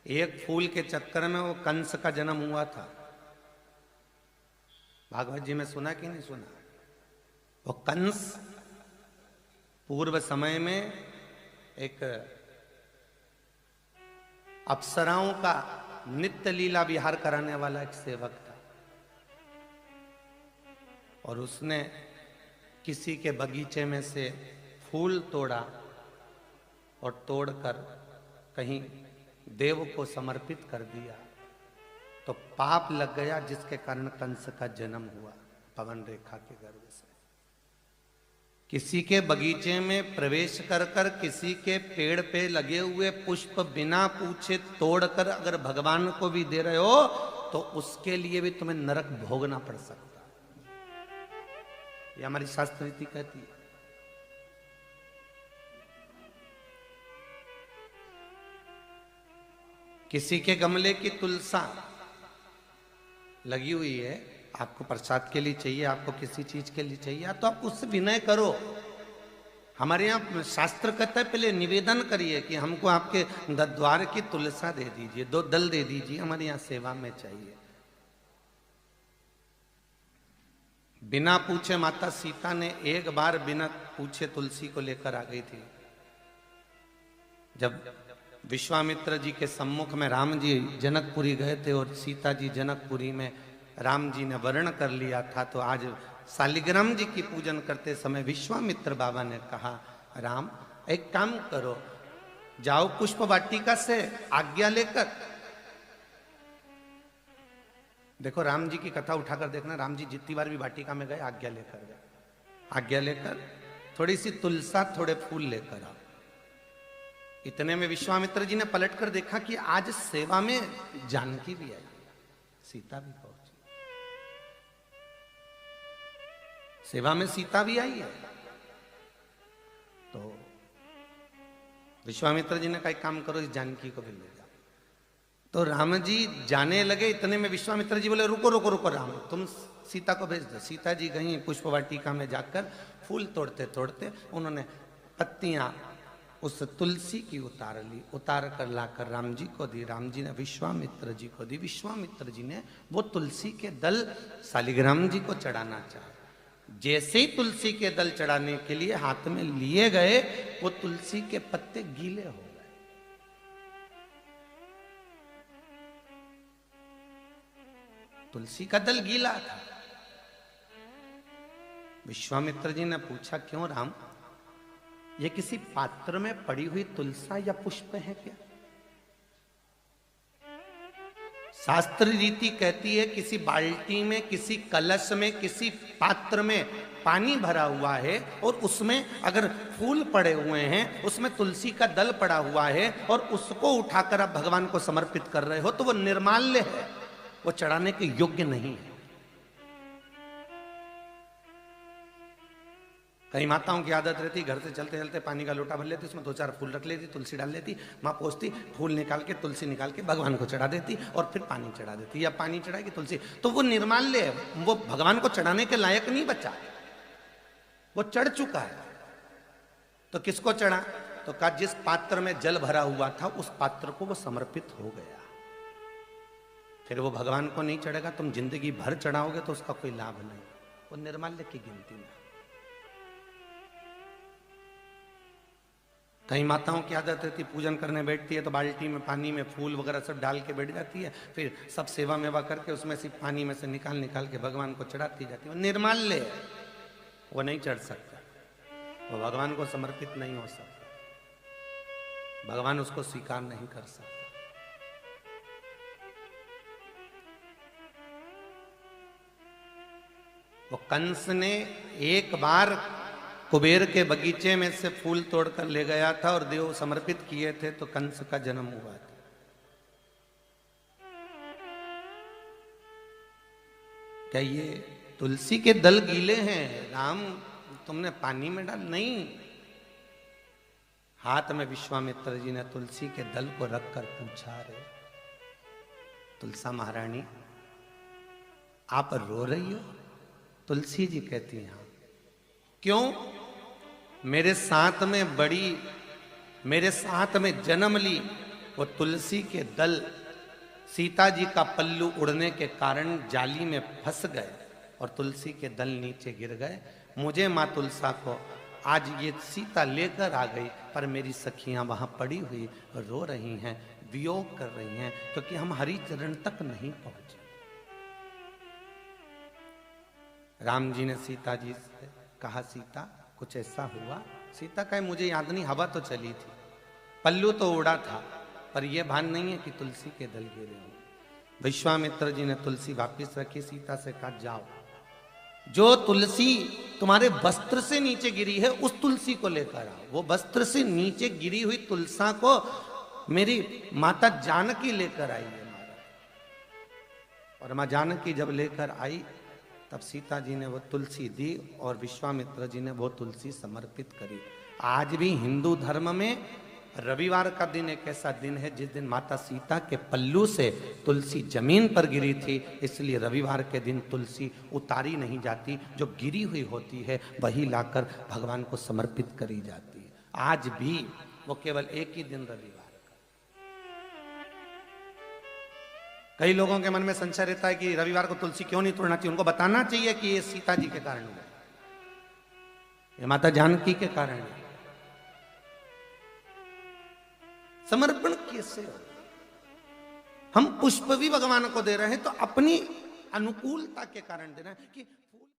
एक फूल के चक्कर में वो कंस का जन्म हुआ था। भागवत जी में सुना कि नहीं सुना? वो कंस पूर्व समय में एक अप्सराओं का नित्य लीला विहार कराने वाला एक सेवक था, और उसने किसी के बगीचे में से फूल तोड़ा और तोड़कर कहीं देव को समर्पित कर दिया, तो पाप लग गया, जिसके कारण कंस का जन्म हुआ पवन रेखा के गर्भ से। किसी के बगीचे में प्रवेश कर कर किसी के पेड़ पे लगे हुए पुष्प बिना पूछे तोड़कर अगर भगवान को भी दे रहे हो तो उसके लिए भी तुम्हें नरक भोगना पड़ सकता है। ये हमारी शास्त्र रीति कहती है। किसी के गमले की तुलसा लगी हुई है, आपको प्रसाद के लिए चाहिए, आपको किसी चीज के लिए चाहिए, तो आप उससे विनय करो। हमारे यहाँ शास्त्र कहता है पहले निवेदन करिए कि हमको आपके द्वार की तुलसा दे दीजिए, 2 दल दे दीजिए, हमारे यहाँ सेवा में चाहिए। बिना पूछे माता सीता ने एक बार बिना पूछे तुलसी को लेकर आ गई थी। जब विश्वामित्र जी के सम्मुख में राम जी जनकपुरी गए थे और सीता जी जनकपुरी में राम जी ने वर्ण कर लिया था, तो आज शालिग्राम जी की पूजन करते समय विश्वामित्र बाबा ने कहा, राम एक काम करो, जाओ पुष्प वाटिका से आज्ञा लेकर। देखो राम जी की कथा उठाकर देखना, राम जी जितनी बार भी वाटिका में गए आज्ञा लेकर गए, आज्ञा लेकर थोड़ी सी तुलसा थोड़े फूल लेकर आओ। इतने में विश्वामित्र जी ने पलटकर देखा कि आज सेवा में जानकी भी आई, सीता भी पहुंची, सेवा में सीता भी आई है। तो विश्वामित्र जी ने कहा, काम करो, इस जानकी को भी ले जाओ। तो राम जी जाने लगे, इतने में विश्वामित्र जी बोले, रुको रुको रुको राम, तुम सीता को भेज दो। सीता जी गई पुष्प वाटिका में जाकर फूल तोड़ते तोड़ते उन्होंने पत्तियां उस तुलसी की उतार ली, उतार कर लाकर राम जी को दी। राम जी ने विश्वामित्र जी को दी। विश्वामित्र जी ने वो तुलसी के दल शालिग्राम जी को चढ़ाना चाहा। जैसे ही तुलसी के दल चढ़ाने के लिए हाथ में लिए गए, वो तुलसी के पत्ते गीले हो गए। तुलसी का दल गीला था। विश्वामित्र जी ने पूछा, क्यों राम, ये किसी पात्र में पड़ी हुई तुलसा या पुष्प है क्या? शास्त्र रीति कहती है किसी बाल्टी में, किसी कलश में, किसी पात्र में पानी भरा हुआ है और उसमें अगर फूल पड़े हुए हैं, उसमें तुलसी का दल पड़ा हुआ है और उसको उठाकर आप भगवान को समर्पित कर रहे हो, तो वो निर्माल्य है, वो चढ़ाने के योग्य नहीं है। कई माताओं की आदत रहती, घर से चलते चलते पानी का लोटा भर लेती, उसमें 2-4 फूल रख लेती, तुलसी डाल लेती, माँ पोंछती, फूल निकाल के तुलसी निकाल के भगवान को चढ़ा देती और फिर पानी चढ़ा देती, या पानी चढ़ाएगी तुलसी, तो वो निर्माल्य है, वो भगवान को चढ़ाने के लायक नहीं बचा, वो चढ़ चुका है। तो किसको चढ़ा? तो कहा जिस पात्र में जल भरा हुआ था उस पात्र को वो समर्पित हो गया, फिर वो भगवान को नहीं चढ़ेगा। तुम जिंदगी भर चढ़ाओगे तो उसका कोई लाभ नहीं, वो निर्माल्य की गिनती में। कई माताओं की आदत रहती, पूजन करने बैठती है तो बाल्टी में पानी में फूल वगैरह सब डाल के बैठ जाती है, फिर सब सेवा मेवा करके उसमें से पानी में से निकाल निकाल के भगवान को चढ़ाती जाती है। वो निर्माल्य है, वो नहीं चढ़ सकता, वो भगवान को समर्पित नहीं हो सकता, भगवान उसको स्वीकार नहीं कर सकता। वो कंस ने एक बार कुबेर के बगीचे में से फूल तोड़कर ले गया था और देव समर्पित किए थे, तो कंस का जन्म हुआ था। क्या ये तुलसी के दल गीले हैं राम, तुमने पानी में डाल? नहीं, हाथ में विश्वामित्र जी ने तुलसी के दल को रखकर पूछा, रे तुलसा महारानी आप रो रही हो? तुलसी जी कहती हैं, क्यों? मेरे साथ में बड़ी, मेरे साथ में जन्म ली, वो तुलसी के दल सीता जी का पल्लू उड़ने के कारण जाली में फंस गए और तुलसी के दल नीचे गिर गए। मुझे माँ तुलसा को आज ये सीता लेकर आ गई, पर मेरी सखियां वहां पड़ी हुई रो रही हैं, वियोग कर रही हैं, क्योंकि हम हरि चरण तक नहीं पहुंचे। राम जी ने सीता जी से कहा, सीता कुछ ऐसा हुआ? सीता कहे, मुझे याद नहीं, हवा तो चली थी, पल्लू तो उड़ा था, पर यह भान नहीं है कि तुलसी के दल गिरे हो। विश्वामित्र जी ने तुलसी वापिस रखी, सीता से कहा, जाओ, जो तुलसी तुम्हारे वस्त्र से नीचे गिरी है उस तुलसी को लेकर आओ। वो वस्त्र से नीचे गिरी हुई तुलसा को मेरी माता जानकी लेकर आई है महाराज। और मां जानकी जब लेकर आई तब सीता जी ने वो तुलसी दी और विश्वामित्र जी ने वो तुलसी समर्पित करी। आज भी हिंदू धर्म में रविवार का दिन एक ऐसा दिन है जिस दिन माता सीता के पल्लू से तुलसी जमीन पर गिरी थी, इसलिए रविवार के दिन तुलसी उतारी नहीं जाती, जो गिरी हुई होती है वही लाकर भगवान को समर्पित करी जाती है। आज भी वो केवल एक ही दिन रविवार का। कई लोगों के मन में संशय रहता है कि रविवार को तुलसी क्यों नहीं तोड़ना चाहिए। उनको बताना चाहिए कि ये सीता जी के कारण हुआ, ये माता जानकी के कारण है। समर्पण कैसे हो? हम पुष्प भी भगवान को दे रहे हैं तो अपनी अनुकूलता के कारण दे रहे हैं कि